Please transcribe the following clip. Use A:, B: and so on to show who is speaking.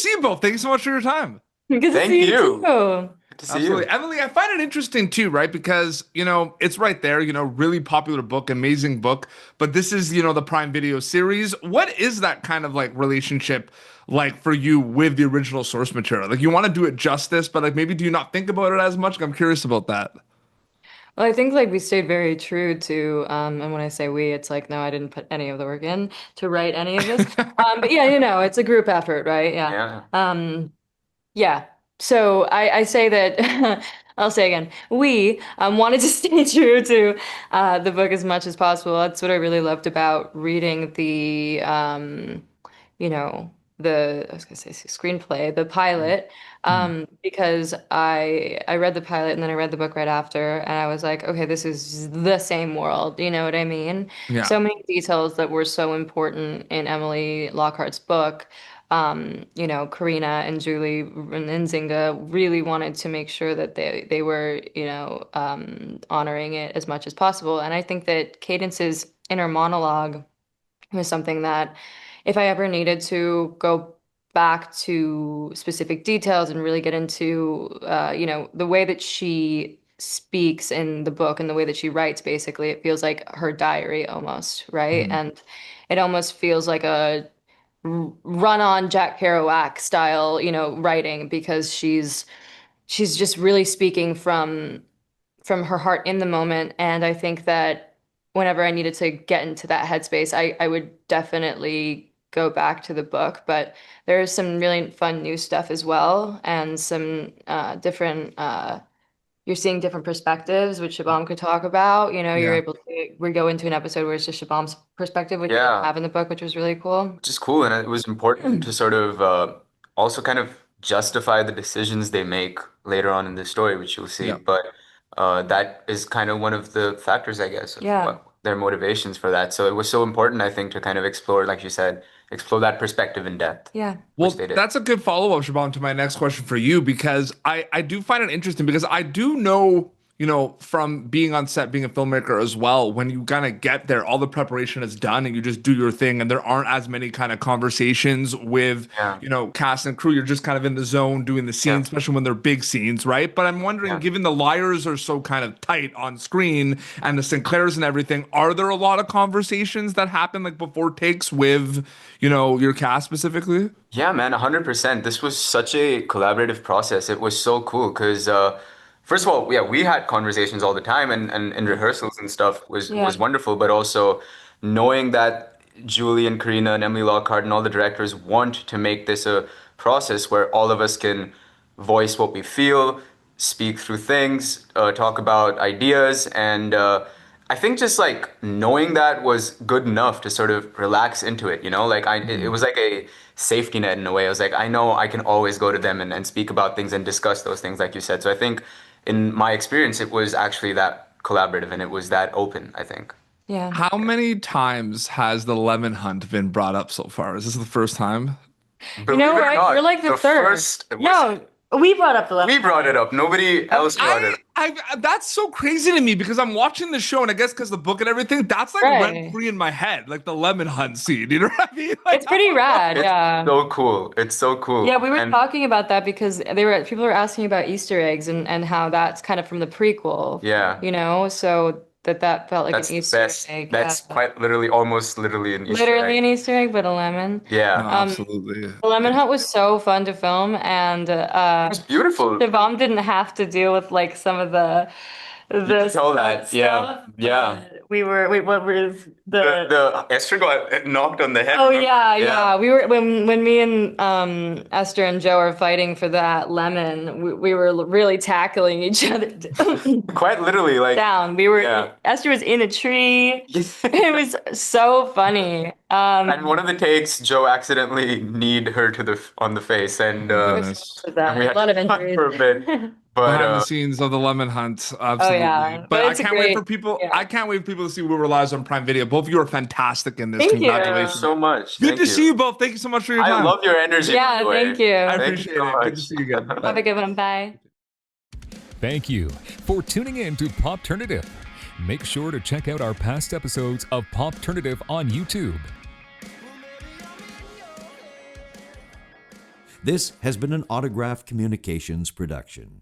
A: see you both. Thank you so much for your time.
B: Good to
C: Thank
B: see you
C: you.
B: too.
C: Good to see
A: Absolutely.
C: you.
A: Emily, I find it interesting too, right? Because, it's right there, really popular book, amazing book, but this is, the Prime Video series. What is that kind of like relationship like for you with the original source material? Like you want to do it justice, but like maybe do you not think about it as much? I'm curious about that.
B: Well, I think like we stayed very true to, and when I say we, it's like, no, I didn't put any of the work in to write any of this. But yeah, it's a group effort, right? Yeah.
C: Yeah.
B: Yeah. So I say that I'll say again, we wanted to stay true to the book as much as possible. That's what I really loved about reading you know, I was gonna say screenplay, the pilot,
A: Mm.
B: because I read the pilot and then I read the book right after, and I was like, okay, this is the same world. You know what I mean?
A: Yeah.
B: So many details that were so important in Emily Lockhart's book. Karina and Julie and Nzinga really wanted to make sure that they were, honoring it as much as possible. And I think that Cadence's inner monologue was something that if I ever needed to go back to specific details and really get into, the way that she speaks in the book and the way that she writes, basically, it feels like her diary almost, right?
A: Mm.
B: And it almost feels like a run on Jack Kerouac style, writing because she's just really speaking from her heart in the moment. And I think that whenever I needed to get into that headspace, I would definitely go back to the book. But there's some really fun new stuff as well, and some different you're seeing different perspectives, which Shabam could talk about. You're
A: Yeah.
B: able to we go into an episode where it's just Shabam's perspective, which you don't
C: Yeah.
B: have in the book, which was really cool.
C: Which is cool. And it was important to sort of also kind of justify the decisions they make later on in the story, which you'll see.
A: Yeah.
C: But that is kind of one of the factors, I guess, of
B: Yeah.
C: what their motivations for that. So it was so important, I think, to kind of explore, like you said, explore that perspective in depth,
B: Yeah.
C: which
A: Well,
C: they did.
A: that's a good follow-up, Shabam, to my next question for you, because I do find it interesting because I do know, from being on set, being a filmmaker as well, when you kind of get there, all the preparation is done and you just do your thing, and there aren't as many kind of conversations with,
C: Yeah.
A: cast and crew. You're just kind of in the zone doing the
C: Yeah.
A: scenes, especially when they're big scenes, right? But I'm wondering,
C: Yeah.
A: given the liars are so kind of tight on screen and the Sinclairs and everything, are there a lot of conversations that happen like before takes with, your cast specifically?
C: Yeah, man, 100%. This was such a collaborative process. It was so cool because first of all, yeah, we had conversations all the time and in rehearsals and stuff was
B: Yeah.
C: wonderful, but also knowing that Julie and Karina and Emily Lockhart and all the directors want to make this a process where all of us can voice what we feel, speak through things, talk about ideas, and I think just like knowing that was good enough to sort of relax into it, Like it was like a safety net in a way. I was like, I know I can always go to them and speak about things and discuss those things, like you said. So I think in my experience, it was actually that collaborative and it was that open, I think.
B: Yeah.
A: How many times has the lemon hunt been brought up so far? Is this the first time?
B: You
C: Believe
B: know
C: it or
B: what? You're
C: not,
B: like the
C: the
B: third.
C: first
B: No, we brought up the
C: we
B: left.
C: brought it up. Nobody else brought it
A: I,
C: up.
A: I, that's so crazy to me because I'm watching the show and I guess because the book and everything, that's like rent
B: Right.
A: free in my head, like the lemon hunt scene. You know what I mean? Like,
B: It's
A: I
B: pretty
A: don't know.
B: rad,
C: It's
B: yeah.
C: so cool. It's so
B: Yeah,
C: cool.
B: we were
C: And
B: talking about that because people were asking about Easter eggs and how that's kind of from the prequel,
C: yeah.
B: so that felt like an
C: That's the
B: Easter
C: best.
B: egg. Yeah.
C: That's quite literally, almost literally an Easter
B: Literally
C: egg.
B: an Easter egg, but a lemon.
A: No,
C: Yeah.
B: Um,
A: absolutely.
B: the Lemon Hunt was so fun to film, and
C: It was beautiful.
B: Shivam didn't have to deal with like some of
C: You
B: the
C: can tell
B: stunt
C: that. Yeah.
B: stuff,
C: Yeah.
B: but we were wait, what was the
C: The Esther got knocked on the head,
B: Oh
C: remember?
B: yeah,
C: Yeah.
B: yeah. We were when me and Esther and Joe are fighting for that lemon. We were really tackling each other
C: Quite literally, like,
B: down.
C: yeah.
B: Esther was in a tree. It was so funny.
C: And one of the takes, Joe accidentally kneed her to the on the face,
A: Oh my
B: There was so
A: goodness.
B: much of
C: and we
B: that. A
C: had
B: lot of
C: to cut
B: injuries.
C: for a bit. But
A: Behind the scenes of the lemon hunt,
B: Oh
A: absolutely.
B: yeah, but
A: But I
B: it's a
A: can't wait for
B: great.
A: people.
B: Yeah.
A: I can't wait for people to see We Were Lives on Prime Video. Both of you are fantastic in this.
B: Thank
C: thank you
B: you.
A: Congratulations.
C: so much.
A: Good
C: Thank
A: to see
C: you.
A: you both. Thank you so much for your
C: I
A: time.
C: love your energy, by
B: Yeah,
C: the
B: thank
C: way.
A: I
B: you.
C: Thank you
A: appreciate
C: so
A: it. Good to
C: much.
A: see you again.
B: Have
A: Bye.
B: a good one. Bye.
D: Thank you for tuning in to Popternative. Make sure to check out our past episodes of Popternative on YouTube.
E: This has been an Autograph Communications production.